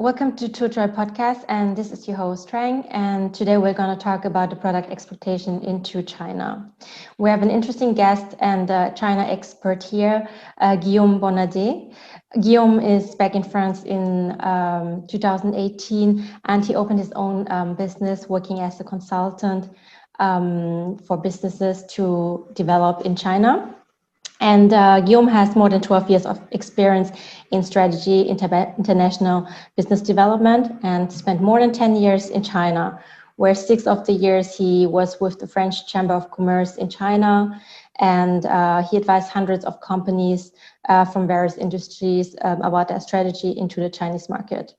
Welcome to Tutor Podcast, and this is your host Trang. And today we're going to talk about the product exportation into China. We have an interesting guest and China expert here, Guillaume Bonadei. Guillaume is back in France in 2018, and he opened his own business, working as a consultant for businesses to develop in China. And Guillaume has more than 12 years of experience in strategy, international business development, and spent more than 10 years in China, where 6 of the years he was with the French Chamber of Commerce in China. And he advised hundreds of companies from various industries about their strategy into the Chinese market.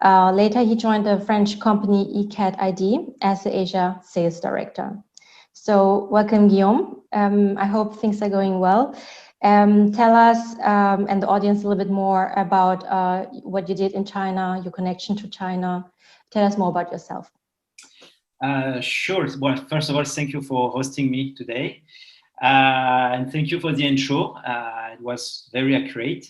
Later, he joined the French company ECAT ID as the Asia sales director. So welcome, Guillaume. I hope things are going well. Tell us and the audience a little bit more about what you did in China, your connection to China. Tell us more about yourself. Sure. Well, first of all, thank you for hosting me today. And thank you for the intro. It was very accurate.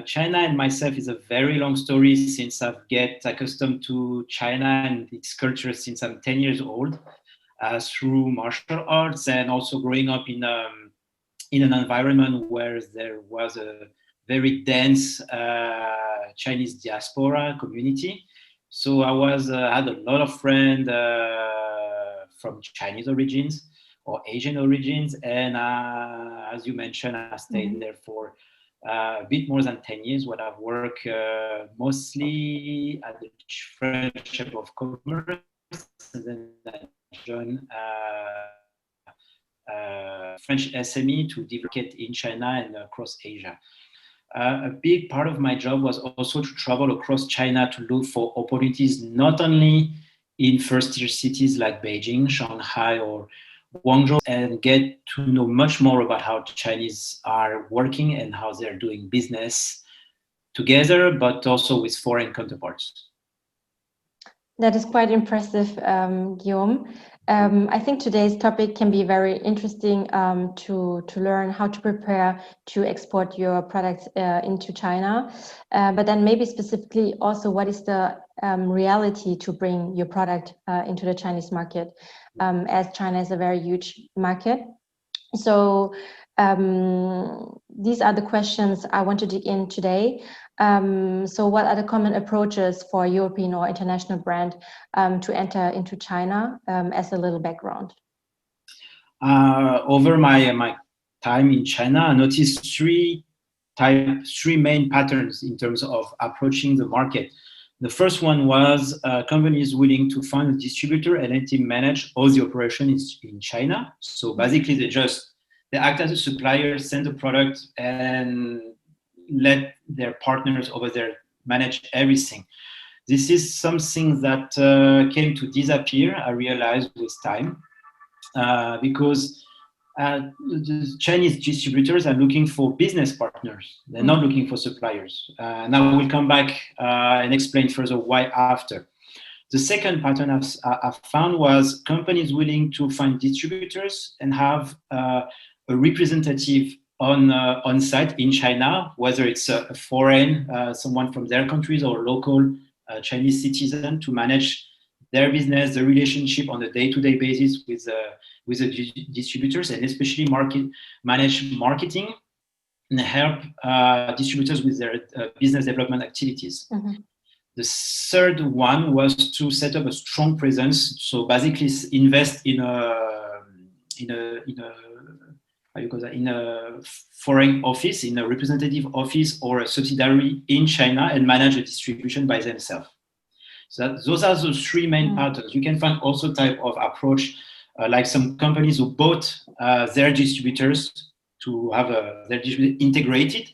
China and myself is a very long story since I've get accustomed to China and its culture since I'm 10 years old. Through martial arts and also growing up in an environment where there was a very dense Chinese diaspora community. So I had a lot of friends from Chinese origins or Asian origins. And as you mentioned, I stayed there for a bit more than 10 years where I've worked mostly at the French Chamber of Commerce. And then I joined French SME to develop it in China and across Asia. A big part of my job was also to travel across China to look for opportunities, not only in first-tier cities like Beijing, Shanghai, or Guangzhou, and get to know much more about how Chinese are working and how they're doing business together, but also with foreign counterparts. That is quite impressive, Guillaume. I think today's topic can be very interesting to learn how to prepare to export your products into China. But then maybe specifically also what is the reality to bring your product into the Chinese market, as China is a very huge market. So these are the questions I want to dig in today. So what are the common approaches for a European or international brand to enter into China, as a little background? Over my time in China, I noticed three main patterns in terms of approaching the market. The first one was companies willing to find a distributor and let him manage all the operations in China. So basically they act as a supplier, send the product, and let their partners over there manage everything. This is something that came to disappear, I realized with time, because the Chinese distributors are looking for business partners. They're not looking for suppliers. Now we'll come back and explain further why after. The second pattern I've found was companies willing to find distributors and have a representative on site in China, whether it's a foreign, someone from their countries or local Chinese citizen to manage their business, the relationship on a day-to-day basis with the distributors, and especially manage marketing and help distributors with their business development activities. The third one was to set up a strong presence. So basically invest in a foreign office, in a representative office or a subsidiary in China and manage a distribution by themselves. So those are the three main patterns. You can find also type of approach, like some companies who bought their distributors to have their distributor integrated.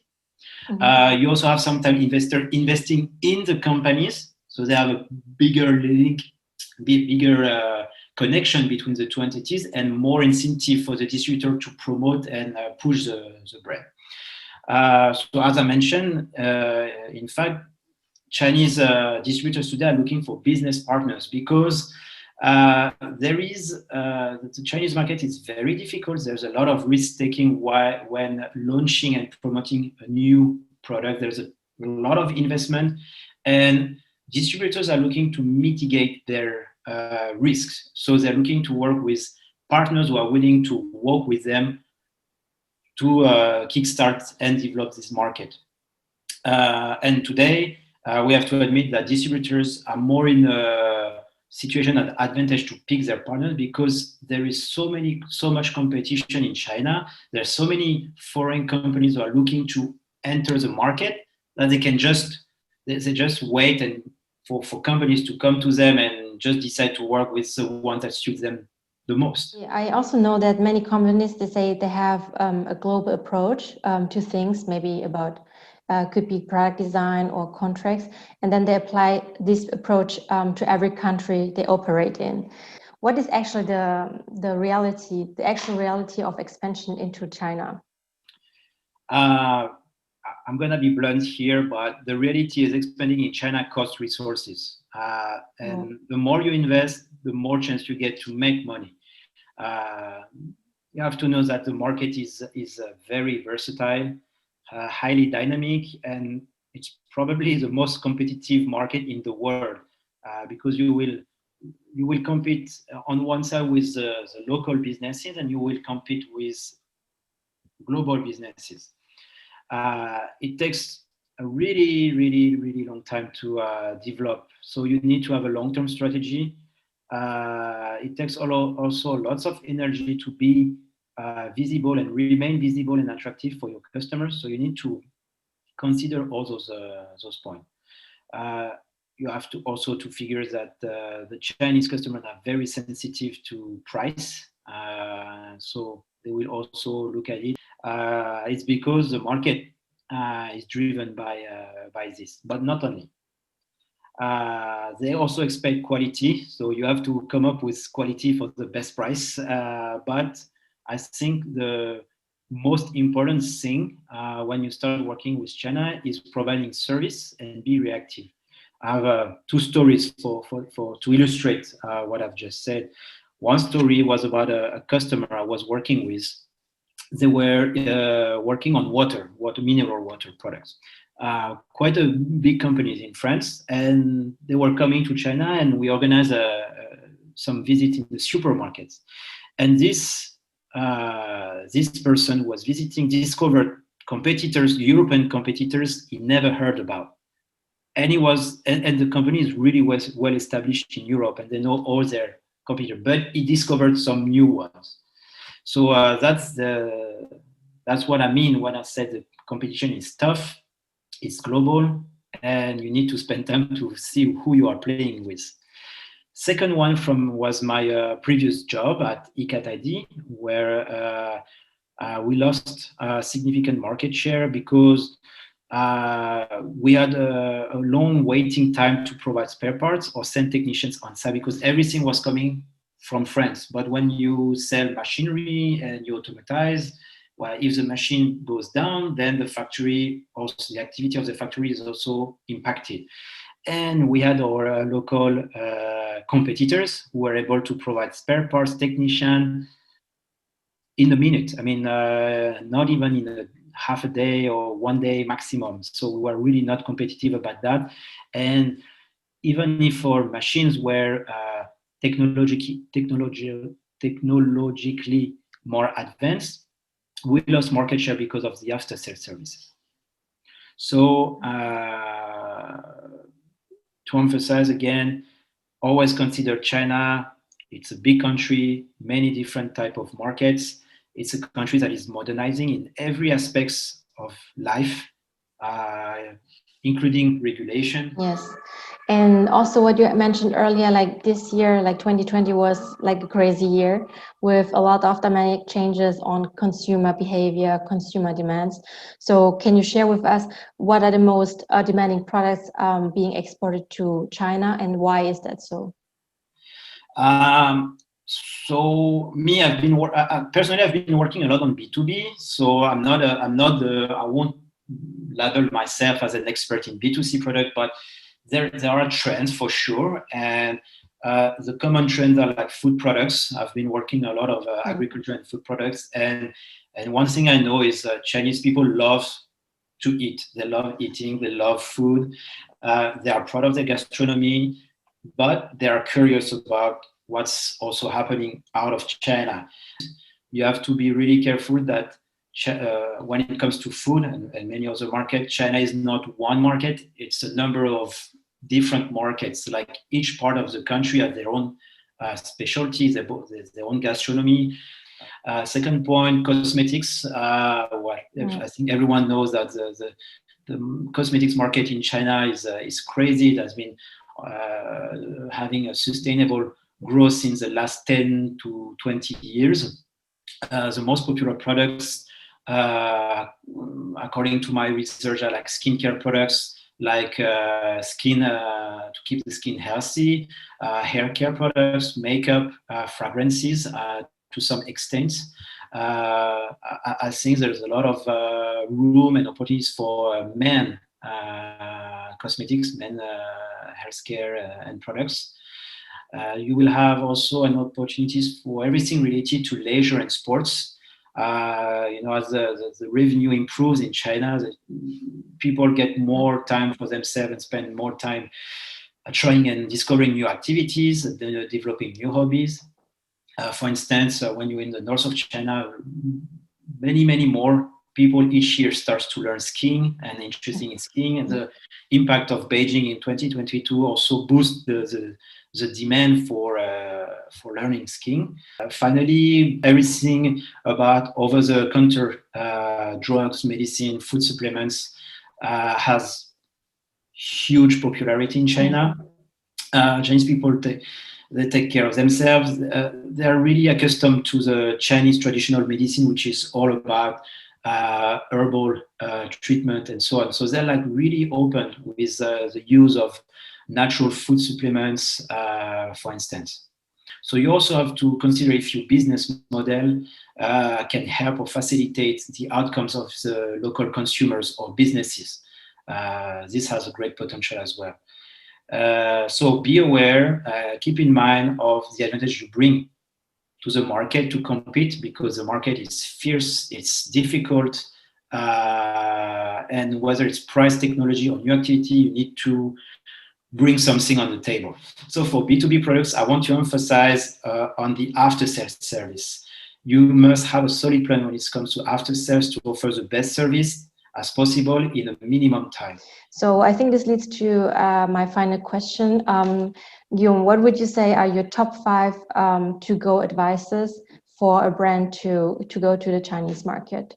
You also have sometimes investor investing in the companies, so they have a bigger link, bigger connection between the two entities and more incentive for the distributor to promote and push the brand. So as I mentioned, in fact, Chinese distributors today are looking for business partners because the Chinese market is very difficult. There's a lot of risk taking when launching and promoting a new product. There's a a lot of investment, and distributors are looking to mitigate their risks. So they're looking to work with partners who are willing to work with them to kickstart and develop this market. And today, we have to admit that distributors are more in a situation at advantage to pick their partners because there is so much competition in China. There are so many foreign companies who are looking to enter the market that they can they just wait and for companies to come to them and just decide to work with the one that suits them the most. Yeah, I also know that many companies, they say they have a global approach to things, maybe about could be product design or contracts, and then they apply this approach to every country they operate in. What is actually the reality, the actual reality of expansion into China? I'm going to be blunt here, but the reality is expanding in China costs resources. And the more you invest, the more chance you get to make money. You have to know that the market is very versatile, highly dynamic, and it's probably the most competitive market in the world because you will compete on one side with the local businesses, and you will compete with global businesses. It takes a really long time to develop. So you need to have a long-term strategy. It takes also lots of energy to be visible and remain visible and attractive for your customers. So you need to consider all those points. You have to also to figure that the Chinese customers are very sensitive to price. So they will also look at it. It's because the market is driven by this, but not only. They also expect quality, so you have to come up with quality for the best price. But I think the most important thing when you start working with China is providing service and be reactive. I have two stories to illustrate what I've just said. One story was about a customer I was working with. They were working on mineral water products. Quite a big companies in France, and they were coming to China, and we organized some visit in the supermarkets. And this person was visiting, discovered competitors, European competitors he never heard about. And the company is really well established in Europe, and they know all their competitors, but he discovered some new ones. So that's what I mean when I said the competition is tough, it's global, and you need to spend time to see who you are playing with. Second one was my previous job at ICAT ID, where we lost significant market share because we had a long waiting time to provide spare parts or send technicians on site because everything was coming from France. But when you sell machinery and you automatize, well, if the machine goes down, then the activity of the factory is also impacted. And we had our local competitors who were able to provide spare parts, technician in a minute. I mean, not even in a half a day or 1 day maximum. So we were really not competitive about that. And even if our machines were technologically more advanced, we lost market share because of the after-sales services. So to emphasize again, always consider China. It's a big country, many different type of markets. It's a country that is modernizing in every aspects of life, including regulation. Yes. And also what you mentioned earlier, like this year, like 2020 was like a crazy year with a lot of dynamic changes on consumer behavior, consumer demands. So can you share with us what are the most demanding products being exported to China, and why is that so? So me, personally, I've been working a lot on B2B. So I won't label myself as an expert in B2C product, but there are trends for sure. And the common trends are like food products. I've been working a lot of agriculture and food products. And one thing I know is Chinese people love to eat. They love eating. They love food. They are proud of their gastronomy, but they are curious about what's also happening out of China. You have to be really careful that when it comes to food and many other markets, China is not one market. It's a number of different markets. Like each part of the country has their own specialties, their own gastronomy. Second point, cosmetics. I think everyone knows that the cosmetics market in China is crazy. It has been having a sustainable growth since the last 10 to 20 years. The most popular products, according to my research, are like skincare products, like skin to keep the skin healthy, hair care products, makeup, fragrances to some extent. I think there's a lot of room and opportunities for men cosmetics, men healthcare and products. You will have also an opportunities for everything related to leisure and sports. As the revenue improves in China, people get more time for themselves and spend more time trying and discovering new activities, developing new hobbies. For instance, when you're in the north of China, many more people each year starts to learn skiing and interested in skiing, and the impact of Beijing in 2022 also boosts the demand for learning skiing. Finally, everything about over-the-counter drugs, medicine, food supplements has huge popularity in China. Chinese people they take care of themselves. They're really accustomed to the Chinese traditional medicine, which is all about herbal treatment and so on. So they're like really open with the use of natural food supplements, for instance. So you also have to consider if your business model can help or facilitate the outcomes of the local consumers or businesses. This has a great potential as well. So be aware, keep in mind of the advantage you bring to the market to compete, because the market is fierce, it's difficult, and whether it's price, technology, or new activity, you need to bring something on the table. So for B2B products, I want to emphasize on the after-sales service. You must have a solid plan when it comes to after-sales to offer the best service as possible in a minimum time. So I think this leads to my final question. Guillaume, what would you say are your top 5 to-go advices for a brand to go to the Chinese market?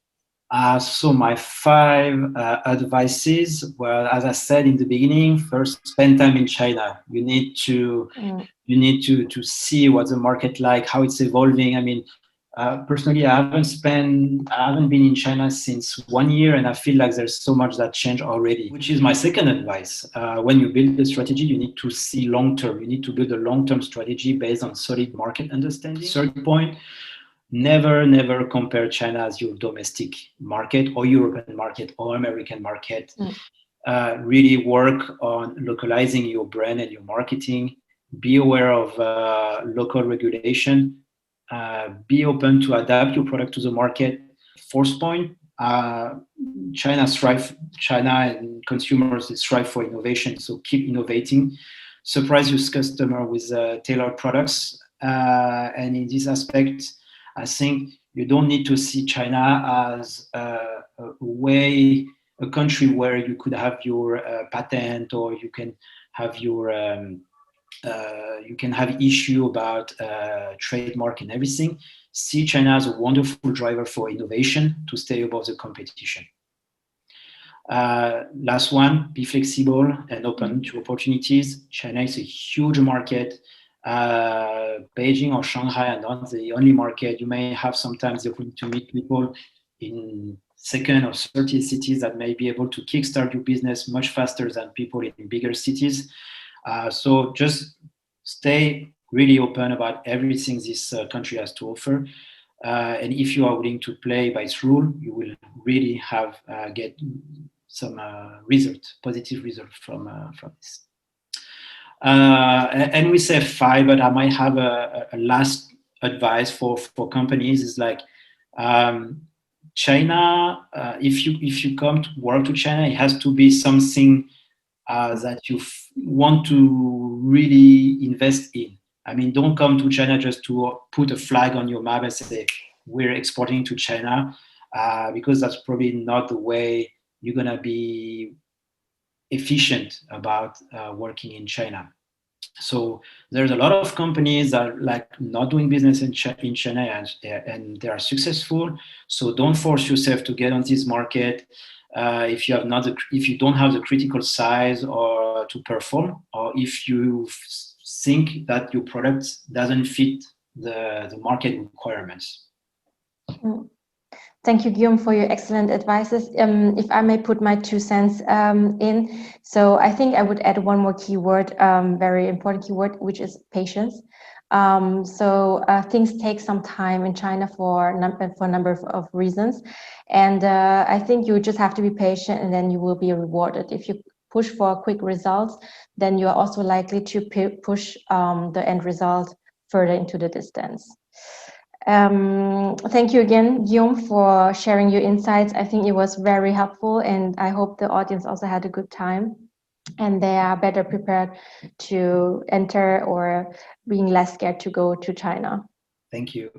So my 5 advices, well, as I said in the beginning, first, spend time in China. You need to see what the market like, how it's evolving. I mean, personally, I haven't been in China since 1 year, and I feel like there's so much that changed already, which is my second advice. When you build a strategy, you need to see long-term. You need to build a long-term strategy based on solid market understanding. Third point, never compare China as your domestic market or European market or American market. Really work on localizing your brand and your marketing. Be aware of local regulation. Be open to adapt your product to the market. Fourth point, China and consumers strive for innovation, so keep innovating. Surprise your customer with tailored products. And in this aspect, I think you don't need to see China as a country where you could have your patent, or you can have your issue about trademark and everything. See China as a wonderful driver for innovation to stay above the competition. Last one, be flexible and open to opportunities. China is a huge market. Beijing or Shanghai are not the only market. You may have sometimes the opportunity to meet people in second or 30 cities that may be able to kickstart your business much faster than people in bigger cities. So just stay really open about everything this country has to offer. And if you are willing to play by its rule, you will really get some positive result from this. And we say 5, but I might have a last advice for companies is like, China, if you come to work to China, it has to be something that you want to really invest in. I mean, don't come to China just to put a flag on your map and say we're exporting to China, because that's probably not the way you're gonna be efficient about working in China. So there's a lot of companies that are like not doing business in China, and they are successful. So don't force yourself to get on this market if if you don't have the critical size or to perform, or if you think that your product doesn't fit the market requirements. Mm. Thank you, Guillaume, for your excellent advices. If I may put my 2 cents in, so I think I would add one more keyword, very important keyword, which is patience. Things take some time in China for a number of reasons, and I think you just have to be patient, and then you will be rewarded. If you push for quick results, then you are also likely to push the end result further into the distance. Thank you again, Guillaume, for sharing your insights. I think it was very helpful, and I hope the audience also had a good time and they are better prepared to enter or being less scared to go to China. Thank you.